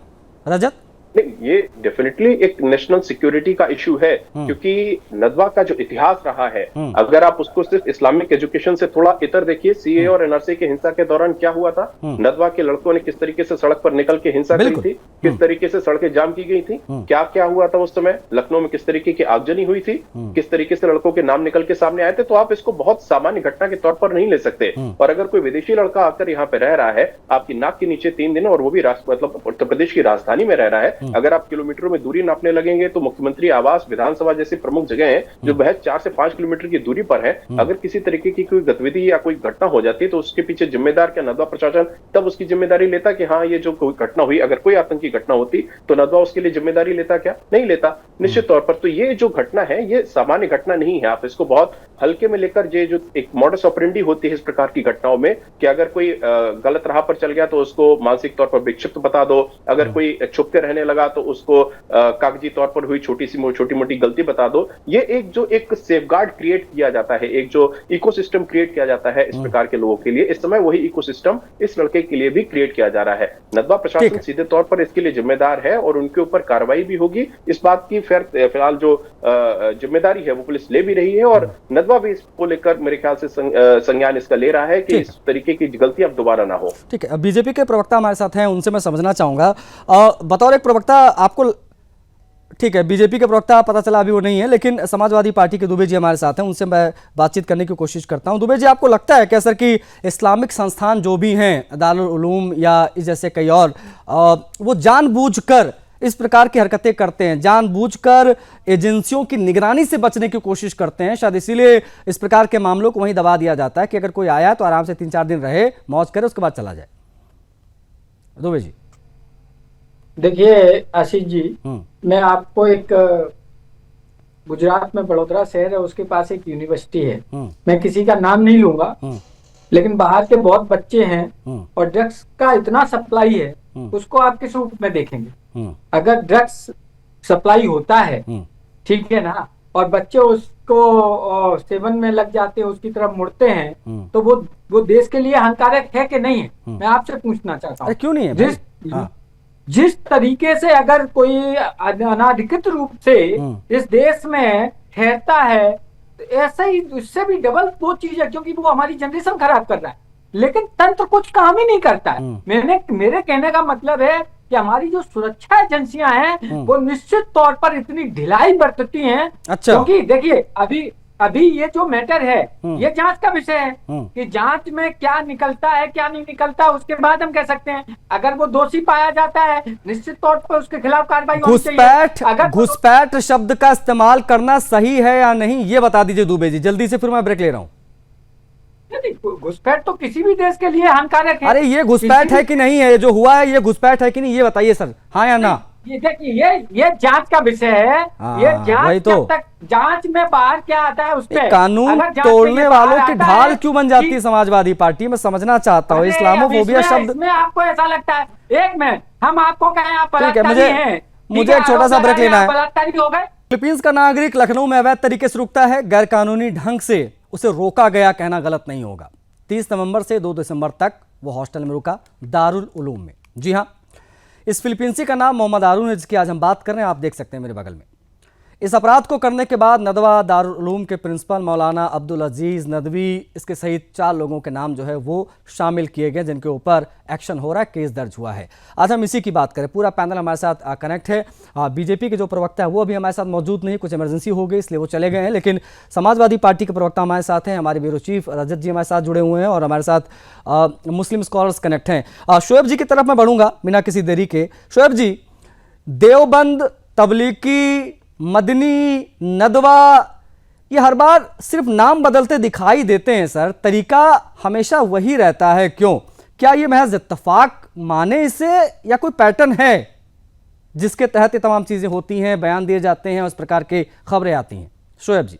रजत, नहीं, ये डेफिनेटली एक नेशनल सिक्योरिटी का इशू है, क्योंकि नदवा का जो इतिहास रहा है, अगर आप उसको सिर्फ इस्लामिक एजुकेशन से थोड़ा इतर देखिए, CAA और NRC के हिंसा के दौरान क्या हुआ था, नदवा के लड़कों ने किस तरीके से सड़क पर निकल के हिंसा करी थी, किस तरीके से सड़कें जाम की गई थी, क्या क्या हुआ था उस समय, लखनऊ में किस तरीके की आगजनी हुई थी, किस तरीके से लड़कों के नाम निकल के सामने आए थे। तो आप इसको बहुत सामान्य घटना के तौर पर नहीं ले सकते। और अगर कोई विदेशी लड़का आकर यहाँ पे रह रहा है आपकी नाक के नीचे 3 दिन, और वो भी मतलब उत्तर प्रदेश की राजधानी में रह रहा है, अगर आप किलोमीटर में दूरी नापने लगेंगे तो मुख्यमंत्री आवास, विधानसभा जैसी प्रमुख जगह हैं जो महज 4 से 5 किलोमीटर की दूरी पर है। अगर किसी तरीके की कोई गतिविधि या कोई घटना हो जाती है तो उसके पीछे जिम्मेदार क्या नदवा प्रशासन तब उसकी जिम्मेदारी लेता कि हाँ ये जो कोई घटना हुई, अगर कोई आतंकी घटना होती तो नदवा उसके लिए जिम्मेदारी लेता? क्या नहीं लेता, निश्चित तौर पर। तो ये जो घटना है ये सामान्य घटना नहीं है, आप इसको बहुत हल्के में लेकर, ये जो एक मॉडस ऑपरेंडी होती है इस प्रकार की घटनाओं में कि अगर कोई गलत राह पर चल गया तो उसको मानसिक तौर पर विक्षिप्त बता दो, अगर कोई छुपके रहने लगा तो उसको कागजी तौर पर हुई छोटी मोटी गलती बता दो। ये एक सेफगार्ड क्रिएट किया जाता है, एक जो इकोसिस्टम क्रिएट किया जाता है इस प्रकार के लोगों के लिए। इस समय वही इकोसिस्टम इस लड़के के लिए भी क्रिएट किया जा रहा है। नदवा प्रशासन सीधे तौर पर इसके लिए जिम्मेदार है और उनके ऊपर कार्रवाई भी होगी। इस बात की फिलहाल जो जिम्मेदारी है वो पुलिस ले भी रही है और नदवा भी इसको लेकर मेरे ख्याल से संज्ञान इसका ले रहा है कि इस तरीके की गलती अब दोबारा ना हो। ठीक है, बीजेपी के प्रवक्ता हमारे साथ हैं, उनसे मैं समझना चाहूंगा बतौर एक प्रवक्ता आपको, ठीक है बीजेपी के प्रवक्ता पता चला अभी वो नहीं है, लेकिन समाजवादी पार्टी के दुबे जी हमारे साथ हैं, उनसे मैं बातचीत करने की कोशिश करता हूं। दुबे जी, आपको लगता है क्या सर कि इस्लामिक संस्थान जो भी हैं, दारुल उलूम या इस जैसे कई और, वो जानबूझकर इस प्रकार की हरकतें करते हैं, जानबूझकर एजेंसियों की निगरानी से बचने की कोशिश करते हैं? शायद इसीलिए इस प्रकार के मामलों को वहीं दबा दिया जाता है कि अगर कोई आया तो आराम से 3-4 दिन रहे, मौज करे, उसके बाद चला जाए। दुबे जी, देखिए आशीष जी, मैं आपको एक गुजरात में बड़ोदरा शहर है, उसके पास एक यूनिवर्सिटी है, मैं किसी का नाम नहीं लूंगा, लेकिन बाहर के बहुत बच्चे हैं और ड्रग्स का इतना सप्लाई है, उसको आप किस रूप में देखेंगे? अगर ड्रग्स सप्लाई होता है, ठीक है ना, और बच्चे उसको सेवन में लग जाते हैं, उसकी तरफ मुड़ते हैं, तो वो देश के लिए हानिकारक है कि नहीं है? मैं आपसे पूछना चाहता हूँ। क्यों नहीं है? जिस तरीके से अगर कोई अनाधिकृत रूप से इस देश में ठहरता है, तो ऐसा ही उससे भी डबल दो चीज है, क्योंकि वो हमारी जनरेशन खराब कर रहा है, लेकिन तंत्र कुछ काम ही नहीं करता है। मेरे कहने का मतलब है कि हमारी जो सुरक्षा एजेंसियां हैं वो निश्चित तौर पर इतनी ढिलाई बरतती हैं। अच्छा। क्योंकि देखिए अभी ये जो मैटर है ये जांच का विषय है कि जांच में क्या निकलता है क्या नहीं निकलता, उसके बाद हम कह सकते हैं। अगर वो दोषी पाया जाता है निश्चित तौर पर उसके खिलाफ कार्रवाई होनी चाहिए। घुसपैठ शब्द का इस्तेमाल करना सही है या नहीं, ये बता दीजिए दुबे जी, जल्दी से, फिर मैं ब्रेक ले रहा हूं। घुसपैठ तो किसी भी देश के लिए हानिकारक है। अरे ये घुसपैठ है कि नहीं है, जो हुआ है ये घुसपैठ है कि नहीं, ये बताइए सर, हाँ या ना। ये देखिए ये जांच का विषय है। ये जांच तो तक जांच में बाहर क्या आता है उस पे कानून तोड़ने वालों की ढाल क्यों बन जाती है समाजवादी पार्टी, मैं समझना चाहता हूँ। इस्लामोफोबिया शब्द में आपको ऐसा लगता है, एक मिनट हम आपको कहें आप मुझे एक छोटा सा ब्रेक लेना है। बलात्कारी हो गए। फिलीपींस का नागरिक लखनऊ में अवैध तरीके से रुकता है, गैर कानूनी ढंग से उसे रोका गया कहना गलत नहीं होगा। 30 नवंबर से 2 दिसंबर तक वो हॉस्टल में रुका, दारुल उलूम में। जी हाँ, इस फिलीपींसी का नाम मोहम्मद हारून है, जिसकी आज हम बात कर रहे हैं, आप देख सकते हैं मेरे बगल में। इस अपराध को करने के बाद नदवा दारुल उलूम के प्रिंसिपल मौलाना अब्दुल अजीज नदवी, इसके सहित 4 लोगों के नाम जो है वो शामिल किए गए, जिनके ऊपर एक्शन हो रहा है, केस दर्ज हुआ है। आज हम इसी की बात करें। पूरा पैनल हमारे साथ कनेक्ट है। बीजेपी के जो प्रवक्ता है वो अभी हमारे साथ मौजूद नहीं, कुछ इमरजेंसी हो गई इसलिए वो चले गए हैं, लेकिन समाजवादी पार्टी के प्रवक्ता हमारे साथ हैं। हमारे ब्यूरो चीफ रजत जी हमारे साथ जुड़े हुए हैं और हमारे साथ मुस्लिम स्कॉलर्स कनेक्ट हैं। शोएब जी की तरफ मैं बढ़ूंगा बिना किसी देरी के। शोएब जी, देवबंद, तबलीगी, मदनी, नदवा, ये हर बार सिर्फ नाम बदलते दिखाई देते हैं सर, तरीका हमेशा वही रहता है, क्यों? क्या ये महज इत्तेफाक माने इसे या कोई पैटर्न है जिसके तहत ये तमाम चीजें होती हैं, बयान दिए जाते हैं, उस प्रकार की खबरें आती हैं? शोएब जी।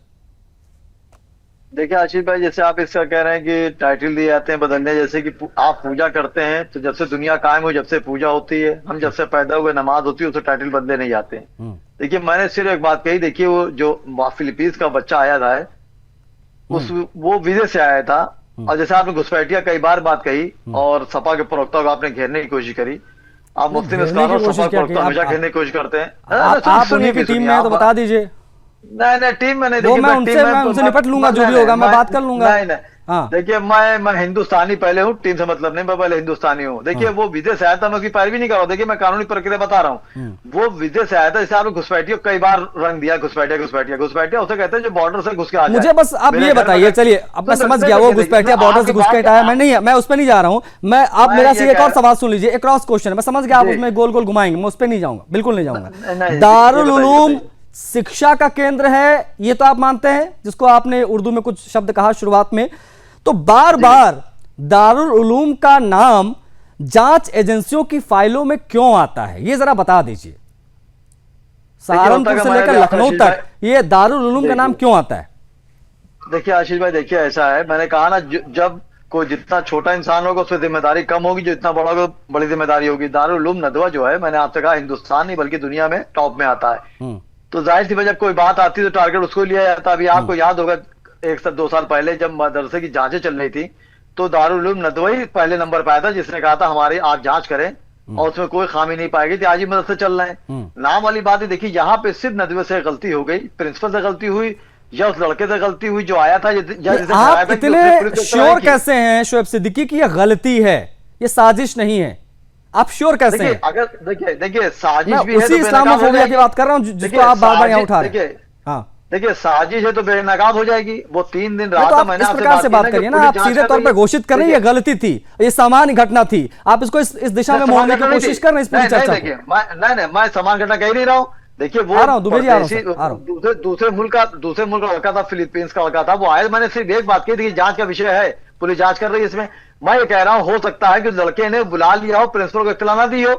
देखिए आशीष भाई, जैसे आप इसका कह रहे हैं कि टाइटल दिए जाते हैं बदलने, जैसे कि आप पूजा करते हैं तो जब से दुनिया कायम हुई, जब से पूजा होती है, हम जब से पैदा हुए, नमाज होती है, तो टाइटल बदले नहीं जाते हैं। देखिए मैंने सिर्फ एक बात कही, देखिए वो जो फिलीपींस का बच्चा आया था वो वीजे से आया था, और जैसे आपने घुसपैठिया कई बार बात कही और सपा के प्रवक्ता को आपने घेरने की कोशिश करी। आप मुस्लिम स्कॉलर सपा के प्रवक्ता हमेशा घेरने की कोशिश करते हैं। आप उन्हीं की टीम में हैं तो बता दीजिए। नहीं टीम में नहीं, देखिए मैं उनसे निपट लूंगा, जो भी होगा मैं बात कर लूंगा। नहीं देखिए मैं हिंदुस्तानी पहले हूँ, टीम से मतलब नहीं, मैं पहले हिंदुस्तानी हूँ। देखिए वो विजय से आया था, मैं उसकी पैरवी नहीं कर रहा हूँ। देखिए मैं कानूनी प्रक्रिया बता रहा हूँ। वो विजय से आया था, जैसे आपने घुसपैठिया कई बार रंग दिया, घुसपैठिया उसे कहते हैं जो बॉर्डर से घुस के आ जाए। मुझे बस आप ये बताइए, चलिए अब मैं समझ गया वो घुसपैठिया बॉर्डर से घुस के आया, मैं उस पर नहीं जा रहा हूँ। मैं आप मेरा से एक और सवाल सुन लीजिए, एक क्रॉस क्वेश्चन है, मैं समझ गया आप उसमें गोल गोल घुमाएंगे, मैं उस पर नहीं जाऊंगा, बिल्कुल नहीं जाऊंगा। दारुल उलूम शिक्षा का केंद्र है, ये तो आप मानते हैं, जिसको आपने उर्दू में कुछ शब्द कहा शुरुआत में, तो बार बार दारुल उलूम का नाम जांच एजेंसियों की फाइलों में क्यों आता है, ये जरा बता दीजिए। सहारनपुर से लेकर लखनऊ तक ये दारुल उलूम का नाम क्यों आता है? देखिए आशीष भाई, देखिए ऐसा है, मैंने कहा ना, जब कोई जितना छोटा इंसान होगा उसमें जिम्मेदारी कम होगी, जो इतना बड़ा होगा बड़ी जिम्मेदारी होगी। दारुल उलूम नदवा जो है, मैंने आपसे कहा हिंदुस्तान नहीं बल्कि दुनिया में टॉप में आता है। तो जाहिर सी बात, जब कोई बात आती है तो टारगेट उसको लिया जाता है। अभी आपको याद होगा 1-2 साल पहले जब मदरसे की जांचें चल रही थी, तो दारुल उलूम नदवा ही पहले नंबर पे आया था, जिसने कहा था हमारी आप जांच करें और उसमें कोई खामी नहीं पाएगी, तो आज ही मदरसे चल रहे हैं। नाम वाली बात है। देखिए यहाँ पे सिर्फ नदवे से गलती हो गई, प्रिंसिपल से गलती हुई या उस लड़के से गलती हुई जो आया था। आप इतने श्योर कैसे हैं शोएब सिद्दीकी की यह गलती है, ये साजिश नहीं है? आप श्योर कैसे हैं? अगर देखिए साजिश भी है, उसी इस्लामोफोबिया की बात कर रहा हूँ जिसको आप बार बार यहाँ उठा रहे हैं। देखिए साजिश है तो बेनकाब हो जाएगी। वो 3 दिन रहा था, मैंने इस प्रकार से बात करिए ना, आप सीधे तौर पे घोषित कर रहे हैं ये गलती थी, ये सामान्य घटना थी, आप इसको इस दिशा में मोड़ने की कोशिश कर रहे हैं इस पूरी चर्चा को। नहीं मैं समान घटना कह नहीं रहा हूँ। देखिए वो दूसरे मुल्क का लड़का था, फिलीपींस का लड़का था, वो आया, मैंने सिर्फ एक बात की थी कि जांच का विषय है, पुलिस जांच कर रही है इसमें। मैं ये कह रहा हूँ, हो सकता है कि लड़के ने बुला लिया हो, प्रिंसिपल को इत्तला ना दी हो,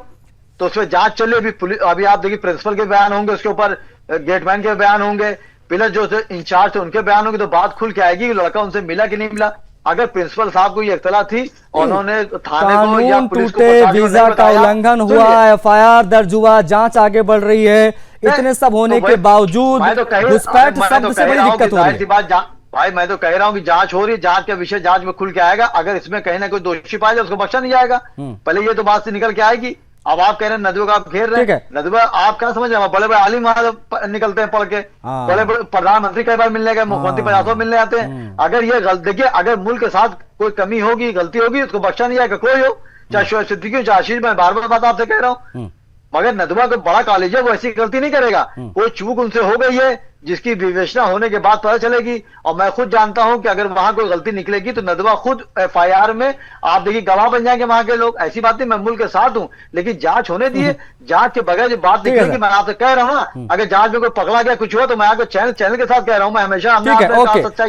तो उसमें जांच चल रही। अभी आप देखिए प्रिंसिपल के बयान होंगे, उसके ऊपर गेटमैन के बयान होंगे, प्लस जो इंचार्ज थे उनके बयान होंगे, तो बात खुल के आएगी कि लड़का उनसे मिला कि नहीं मिला। अगर प्रिंसिपल साहब को ये इत्तला थी, उन्होंने थाने को या पुलिस को वीजा का उल्लंघन हुआ, FIR दर्ज हुआ, जांच आगे बढ़ रही है, इतने सब होने के बावजूद घुसपैठ शब्द से बड़ी दिक्कत हो रही है। भाई मैं तो कह रहा हूँ कि जांच हो रही है, जांच का विषय जांच में खुल के आएगा। अगर इसमें कहीं ना कोई दोषी पाया जाए उसको बख्शा नहीं जाएगा, पहले ये तो बात से निकल के आएगी। अब आप कह रहे हैं नदुआ का आप घेर रहे हैं, नदुआ आप क्या समझ रहे हैं, बड़े बड़े आलिम वहां निकलते हैं पढ़ के, बड़े बड़े प्रधानमंत्री कई बार मिलने गए, मुख्यमंत्री 50 मिलने आते हैं। अगर ये गलती, देखिए अगर मुल्क के साथ कोई कमी होगी, गलती होगी, उसको बख्शा नहीं जाएगा, कोई हो, चाहे शोएब सिद्दीकी हो, चाहे आशीष, मैं बार बार बात आपसे कह रहा हूँ। मगर नदवा को बड़ा कॉलेज है, वो ऐसी गलती नहीं करेगा। कोई चूक उनसे हो गई है जिसकी विवेचना होने के बाद पता चलेगी, और मैं खुद जानता हूं कि अगर वहां कोई गलती निकलेगी तो नदवा खुद FIR में आप देखिए गवाह बन जाएंगे वहां के लोग। ऐसी बात नहीं, मैं मुल्क के साथ हूं, लेकिन जांच होने दिए, जांच के बगैर जो बात निकलेगी, मैं आपसे कह रहा हूँ ना, अगर जांच में कोई पकड़ा गया कुछ हुआ तो मैं आपको चैनल के साथ कह रहा हूँ, मैं हमेशा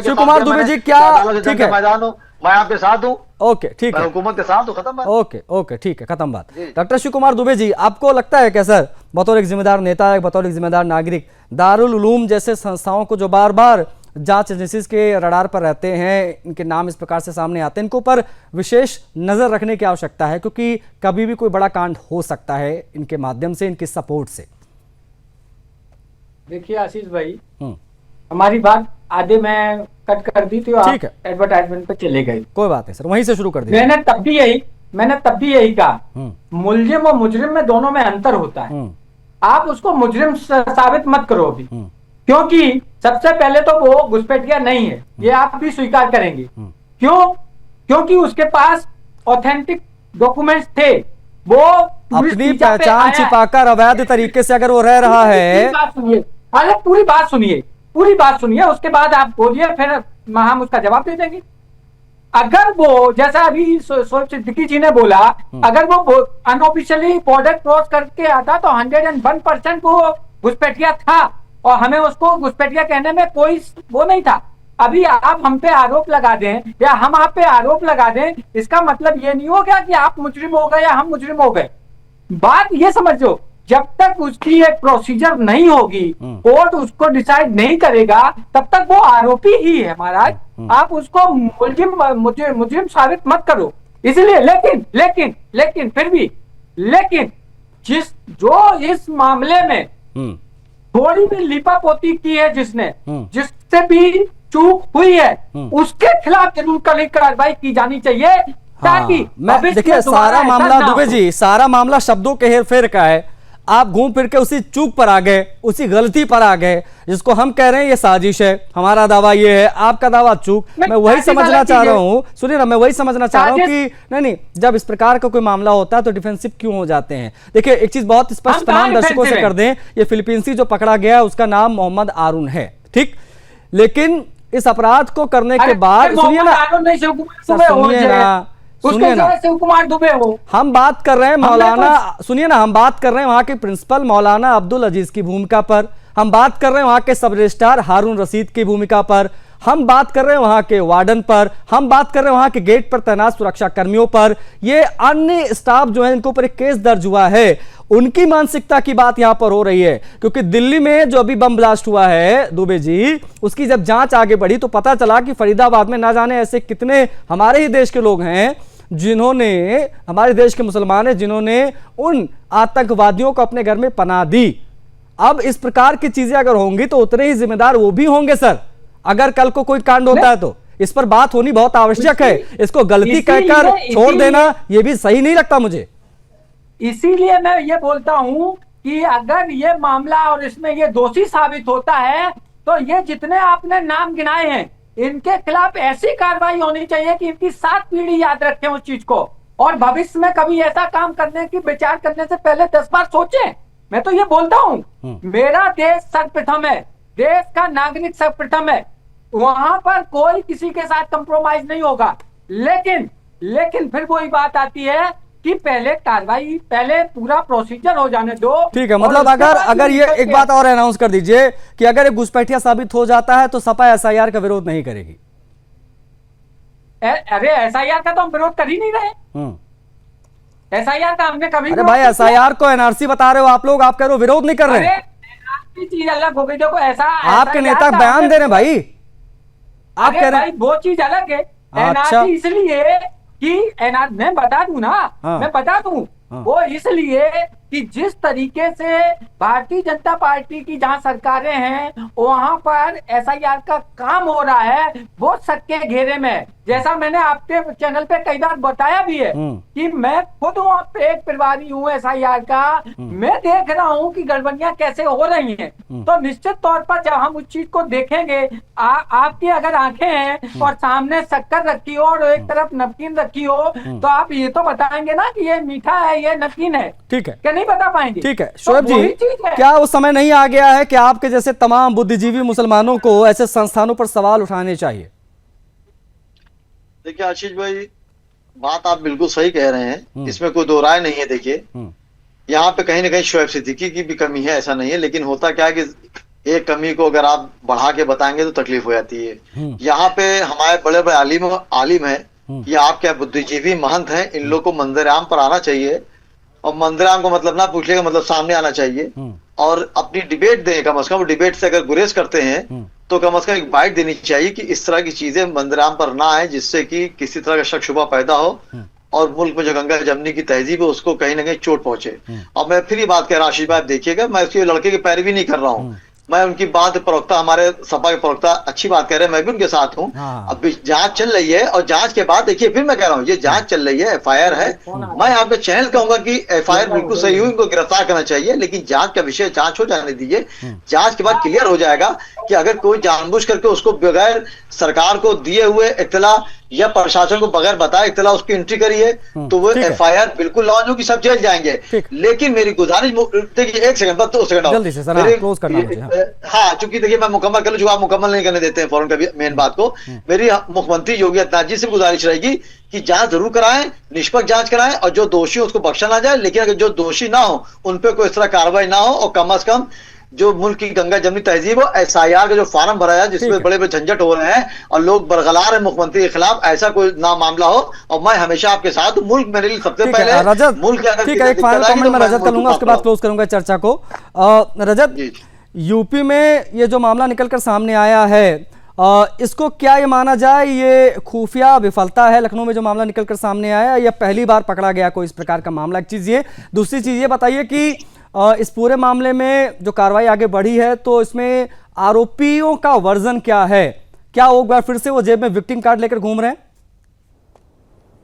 शिव कुमार दुबे जी क्या मैदान हूँ, मैं आपके साथ हूँ। ओके ठीक है, हुकूमत के साथ हूँ, खत्म बात। ओके ठीक है, खत्म बात। डॉक्टर शिव कुमार दुबे जी, आपको लगता है क्या सर, बतौर एक जिम्मेदार नेता, बतौर एक जिम्मेदार नागरिक, दारुल उलूम जैसे संस्थाओं को जो बार बार जांच एजेंसीज के रडार पर रहते हैं, इनके नाम इस प्रकार से सामने आते हैं, इनको पर विशेष नजर रखने की आवश्यकता है, क्योंकि कभी भी कोई बड़ा कांड हो सकता है इनके माध्यम से, इनकी सपोर्ट से? देखिए आशीष भाई, हमारी बात आधे में कट कर दी थी, आप एडवर्टाइजमेंट पे चले गए। कोई बात नहीं सर, वहीं से शुरू कर दिया। मैंने तब भी यही कहा, मुलजिम और मुजरिम में दोनों में अंतर होता है। आप उसको मुजरिम साबित मत करो अभी, क्योंकि सबसे पहले तो वो घुसपैठिया नहीं है, ये आप भी स्वीकार करेंगे। क्यों? क्योंकि उसके पास ऑथेंटिक डॉक्यूमेंट्स थे, वो अपनी पहचान छिपाकर अवैध तरीके से अगर वो रह रहा है। अरे पूरी बात सुनिए, उसके बाद आप बोलिए, फिर हम उसका जवाब दे देंगे। अगर वो, जैसा अभी शोएब सिद्दीकी जी ने बोला, अगर वो अनऑफिशियली बॉर्डर क्रॉस करके आता तो 101% वो घुसपैठिया था, और हमें उसको घुसपैठिया कहने में कोई वो नहीं था। अभी आप हम पे आरोप लगा दें या हम आप पे आरोप लगा दें, इसका मतलब ये नहीं हो गया कि आप मुजरिम हो गए या हम मुजरिम हो गए। बात ये समझो, जब तक उसकी एक प्रोसीजर नहीं होगी, कोर्ट उसको डिसाइड नहीं करेगा, तब तक वो आरोपी ही है महाराज। आप उसको मुजरिम साबित मत करो। इसलिए लेकिन फिर भी जो इस मामले में थोड़ी भी लिपापोती की है, जिससे भी चूक हुई है, उसके खिलाफ जरूर कड़ी कार्रवाई की जानी चाहिए, ताकि देखिए सारा मामला दुबे जी, सारा मामला शब्दों के हेर फेर का है। आप घूम फिर के उसी चूक पर आ गए, उसी गलती पर आ गए, जिसको हम कह रहे हैं ये साजिश है। हमारा दावा ये है, आपका दावा चूक। मैं वही समझना चाह रहा हूँ, सुनिए ना, मैं वही समझना चाह रहा हूँ कि नहीं, जब इस प्रकार का कोई मामला होता है तो डिफेंसिव क्यों हो जाते हैं। देखिए एक चीज बहुत स्पष्ट तमाम दर्शकों से कर दें, ये फिलीपींसी जो पकड़ा गया उसका नाम मोहम्मद आरून है, ठीक, लेकिन इस अपराध को करने के बाद सुनिए ना, कुमार दुबे हो, हम बात कर रहे हैं मौलाना, सुनिए ना, हम बात कर रहे हैं वहां के प्रिंसिपल मौलाना अब्दुल अजीज की भूमिका पर, हम बात कर रहे हैं वहां के सब रजिस्ट्रार हारून रशीद की भूमिका पर, हम बात कर रहे हैं वहां के वार्डन पर, हम बात कर रहे हैं वहां के गेट पर तैनात सुरक्षा कर्मियों पर, ये अन्य स्टाफ जो है इनके ऊपर एक केस दर्ज हुआ है, उनकी मानसिकता की बात यहां पर हो रही है। क्योंकि दिल्ली में जो अभी बम ब्लास्ट हुआ है दुबे जी, उसकी जब जांच आगे बढ़ी तो पता चला कि फरीदाबाद में ना जाने ऐसे कितने हमारे ही देश के लोग हैं जिन्होंने, हमारे देश के मुसलमान हैं जिन्होंने उन आतंकवादियों को अपने घर में पनाह दी। अब इस प्रकार की चीजें अगर होंगी तो उतने ही जिम्मेदार वो भी होंगे सर। अगर कल को कोई कांड होता है तो इस पर बात होनी बहुत आवश्यक है। इसको गलती कहकर छोड़ देना ये भी सही नहीं लगता मुझे। इसीलिए मैं ये बोलता हूं कि अगर ये मामला और इसमें ये दोषी साबित होता है तो ये जितने आपने नाम गिनाए हैं इनके खिलाफ ऐसी कार्रवाई होनी चाहिए कि इनकी 7 पीढ़ी याद रखें उस चीज को, और भविष्य में कभी ऐसा काम करने की विचार करने से पहले 10 बार सोचें। मैं तो ये बोलता हूं, मेरा देश सर्वप्रथम है, देश का नागरिक सर्वप्रथम है, वहां पर कोई किसी के साथ कंप्रोमाइज नहीं होगा। लेकिन फिर वही बात आती है कि पहले कार्रवाई, पहले पूरा प्रोसीजर हो जाने दो। ठीक है, मतलब अगर ये एक बात और अनाउंस कर दीजिए कि अगर एक घुसपैठिया साबित हो जाता है तो सपा एसआईआर का विरोध नहीं करेगी। अरे एसआईआर का तो हम विरोध कर ही नहीं रहे। एसआईआर का हमने कभी, अरे भाई एसआईआर को एनआरसी बता रहे हो आप लोग, आप कह रहे हो विरोध नहीं कर रहे हैं। एनआरसी चीज अलग हो गई, देखो ऐसा आपके नेता बयान दे रहे हैं भाई, आप कह रहे हैं वो चीज अलग है। एनआरसी इसलिए कि मैं बता दूं ना, मैं बता दूं, वो इसलिए कि जिस तरीके से भारतीय जनता पार्टी की जहां सरकारें हैं वहां पर एसआईआर का काम हो रहा है वो शक के घेरे में। जैसा मैंने आपके चैनल पे कई बार बताया भी है कि मैं खुद वहाँ एक प्रभारी हूँ SIR का। मैं देख रहा हूँ कि गड़बड़ियां कैसे हो रही हैं। तो निश्चित तौर पर जब हम उस चीज को देखेंगे, आपकी अगर आंखें हैं और सामने शक्कर रखी हो और एक तरफ नमकीन रखी हो, तो आप ये तो बताएंगे ना कि ये मीठा है, ये नमकीन है। ठीक है, क्या नहीं बता पाएंगे? ठीक है शोएब जी, क्या वो समय नहीं आ गया है कि आपके जैसे तमाम बुद्धिजीवी मुसलमानों को ऐसे संस्थानों पर सवाल उठाने चाहिए? देखिए आशीष भाई, बात आप बिल्कुल सही कह रहे हैं, इसमें कोई दो राय नहीं है। देखिए यहाँ पे कहीं ना कहीं शोएब सिद्दीकी की भी कमी है, ऐसा नहीं है, लेकिन होता क्या है कि एक कमी को अगर आप बढ़ा के बताएंगे तो तकलीफ हो जाती है। यहाँ पे हमारे बड़े बड़े आलिम हैं, ये आपके बुद्धिजीवी महंत हैं, इन लोग को मंदिर आम पर आना चाहिए और मंदिर आम को मतलब ना पूछने का मतलब सामने आना चाहिए और अपनी डिबेट दें। कम से कम डिबेट से अगर गुरेज करते हैं तो कम से कम एक बाइट देनी चाहिए कि इस तरह की चीजें मंदिराम पर ना आए, जिससे कि किसी तरह का शक शुबा पैदा हो और मुल्क में जो गंगा जमनी की तहजीब है उसको कहीं ना कहीं चोट पहुंचे। और मैं फिर ये बात कह रहा हूँ आशीष भाई, देखिएगा मैं उसके लड़के की पैरवी नहीं कर रहा हूँ, मैं उनकी बात प्रवक्ता, हमारे सपा के प्रवक्ता अच्छी बात कह रहे हैं, मैं भी उनके साथ हूँ। अब जांच चल रही है और जांच के बाद देखिए, फिर मैं कह रहा हूँ ये जांच चल रही है, FIR है। मैं आपके चैनल कहूंगा कि FIR बिल्कुल सही हुई, इनको गिरफ्तार करना चाहिए, लेकिन जांच का विषय जांच हो जाने दीजिए। जांच के बाद क्लियर हो जाएगा कि अगर कोई जानबूझ करके उसको बगैर सरकार को दिए हुए इत्तला या प्रशासन को बगैर बताए इत्तला उसकी एंट्री करी है तो वो FIR बिल्कुल लॉन्च होगी, सब जेल जाएंगे। लेकिन मेरी गुजारिश, देखिए एक सेकंड, 2 सेकंड, हाँ चूंकि देखिए मैं मुकम्मल कर लूं, जो आप मुकम्मल नहीं करने देते हैं फौरन कभी मेन बात को। मेरी मुख्यमंत्री योगी आदित्यनाथ जी से गुजारिश रहेगी कि जांच जरूर कराएं, निष्पक्ष जांच कराएं और जो दोषी हो उसको बख्शा ना जाए, लेकिन अगर जो दोषी ना हो उन पर कोई इस तरह कार्रवाई ना हो और कम से कम जो मुल्क की गंगा जमनी तहजीब हो, SIR का जो फार्म भरा है जिसमें बड़े बड़े झंझट हो रहे हैं और लोग बरगलार है मुख्यमंत्री के खिलाफ, ऐसा कोई ना मामला हो। और मैं हमेशा आपके साथ, मुल्क मेरे लिए सबसे पहले रजत, मुल्क। ठीक है, एक फाइनल कमेंट मैं रजत कर लूंगा, उसके बाद क्लोज करूंगा चर्चा को। रजत, यूपी में ये जो मामला निकलकर सामने आया है, इसको क्या ये माना जाए ये खुफिया विफलता है? लखनऊ में जो मामला निकलकर सामने आया, या पहली बार पकड़ा गया कोई इस प्रकार का मामला? एक चीज ये, दूसरी चीज ये बताइए कि इस पूरे मामले में जो कार्रवाई आगे बढ़ी है तो इसमें आरोपियों का वर्जन क्या है? क्या एक बार फिर से वो जेब में विक्टिम कार्ड लेकर घूम रहे हैं?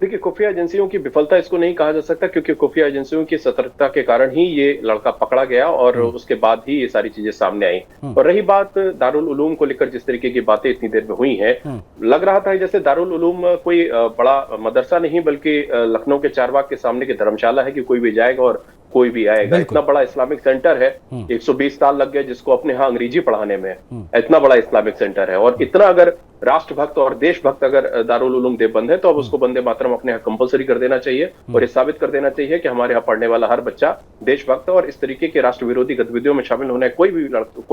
देखिए, खुफिया एजेंसियों की विफलता इसको नहीं कहा जा सकता, क्योंकि खुफिया एजेंसियों की सतर्कता के कारण ही ये लड़का पकड़ा गया और उसके बाद ही ये सारी चीजें सामने आई। और रही बात दारुल उलूम को लेकर, जिस तरीके की बातें इतनी देर में हुई हैं, लग रहा था जैसे दारुल उलूम कोई बड़ा मदरसा नहीं बल्कि लखनऊ के चारबाग के सामने की धर्मशाला है कि कोई भी जाएगा और कोई भी आएगा। इतना बड़ा इस्लामिक सेंटर है, 120 साल लग गए जिसको अपने यहाँ अंग्रेजी पढ़ाने में, इतना बड़ा इस्लामिक सेंटर है। और इतना अगर राष्ट्रभक्त और देशभक्त अगर दारुल उलूम देवबंद है तो अब उसको वंदे मातरम अपने यहाँ कंपलसरी कर देना चाहिए और ये साबित कर देना चाहिए कि हमारे यहाँ पढ़ने वाला हर बच्चा देशभक्त है। और इस तरीके के राष्ट्र विरोधी गतिविधियों में शामिल होने कोई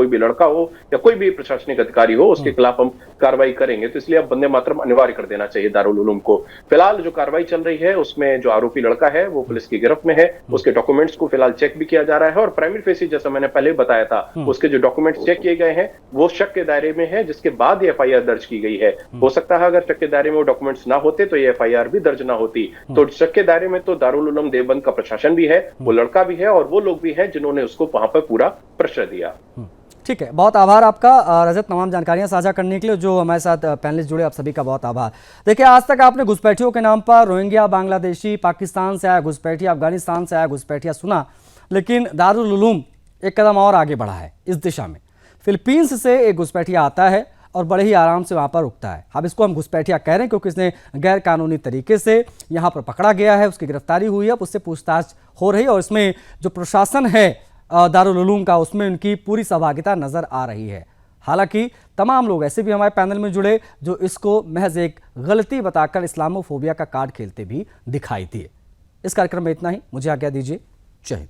भी लड़का हो या कोई भी प्रशासनिक अधिकारी हो, उसके खिलाफ हम कार्रवाई करेंगे। तो इसलिए अब वंदे मातरम अनिवार्य कर देना चाहिए दारुल उलूम को। फिलहाल जो कार्रवाई चल रही है उसमें जो आरोपी लड़का है वो पुलिस की गिरफ्त में है, उसके डॉक्यूमेंट्स को फिलहाल चेक भी किया जा रहा है और प्राइमरी फेसी, जैसा मैंने पहले बताया था, उसके जो डॉक्यूमेंट्स चेक किए गए हैं वो शक के दायरे में है, जिसके बाद ये FIR दर्ज की गई है। हो सकता है अगर शक के दायरे में वो डॉक्यूमेंट्स ना होते तो ये FIR भी दर्ज ना होती। तो शक के दायरे में तो दारुल उलूम देवबंद का प्रशासन भी है, वो लड़का भी है और वो लोग भी हैं जिन्होंने उसको वहां पर पूरा प्रेशर दिया। ठीक है, बहुत आभार आपका रजत, तमाम जानकारियां साझा करने के लिए। जो हमारे साथ पैनलिस्ट जुड़े, आप सभी का बहुत आभार। देखिए, आज तक आपने घुसपैठियों के नाम पर रोहिंग्या, बांग्लादेशी, पाकिस्तान से आया घुसपैठिया, अफगानिस्तान से आया घुसपैठिया सुना, लेकिन दारुल उलूम एक कदम और आगे बढ़ा है इस दिशा में। फिलीपींस से एक घुसपैठिया आता है और बड़े ही आराम से वहाँ पर रुकता है। अब इसको हम घुसपैठिया कह रहे हैं क्योंकि इसने गैर कानूनी तरीके से यहाँ पर पकड़ा गया है, उसकी गिरफ्तारी हुई है, अब उससे पूछताछ हो रही है और इसमें जो प्रशासन है दारुल उलूम का, उसमें उनकी पूरी सहभागिता नजर आ रही है। हालांकि तमाम लोग ऐसे भी हमारे पैनल में जुड़े जो इसको महज एक गलती बताकर इस्लामोफोबिया का कार्ड खेलते भी दिखाई दिए। इस कार्यक्रम में इतना ही, मुझे आज्ञा दीजिए। जय हिंद।